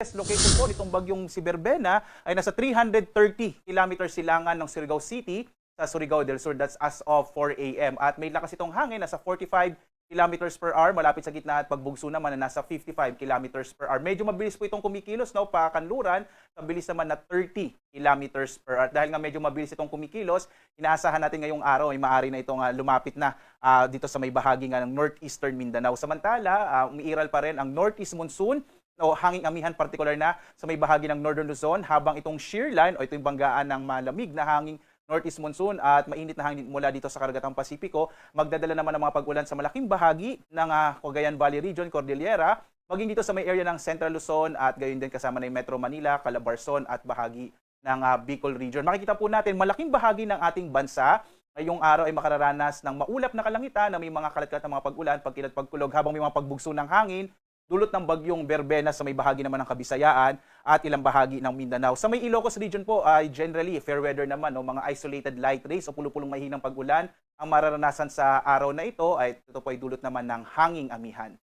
Location po nitong bagyong si Berbena ay nasa 330 kilometers silangan ng Surigao City sa Surigao del Sur. That's as of 4 a.m. At may lakas itong hangin, nasa 45 kilometers per hour. Malapit sa gitna at pagbugso naman na nasa 55 kilometers per hour. Medyo mabilis po itong kumikilos, no? Pakanluran, mabilis naman na 30 kilometers per hour. Dahil nga medyo mabilis itong kumikilos, inaasahan natin ngayong araw ay maaari na itong lumapit na dito sa may bahagi nga ng northeastern Mindanao. Samantala, umiiral pa rin ang northeast monsoon o hanging amihan, partikular na sa may bahagi ng Northern Luzon, habang itong shear line o ito yung banggaan ng malamig na hanging northeast monsoon at mainit na hangin mula dito sa karagatang Pasipiko, magdadala naman ng mga pag-ulan sa malaking bahagi ng Cagayan Valley Region, Cordillera, maging dito sa may area ng Central Luzon at gayon din kasama ng Metro Manila, Calabarzon at bahagi ng Bicol Region. Makikita po natin malaking bahagi ng ating bansa ngayong araw ay makararanas ng maulap na kalangitan na may mga kalat-kalat na mga pag-ulan, pagkilat, pagkulog, habang may mga pagbugso ng hangin dulot ng bagyong Berbena sa may bahagi naman ng Kabisayaan at ilang bahagi ng Mindanao. Sa may Ilocos Region po ay generally fair weather naman, no? Mga isolated light rays o pulupulong mahinang pag-ulan ang mararanasan sa araw na ito ay ito po ay dulot naman ng hanging amihan.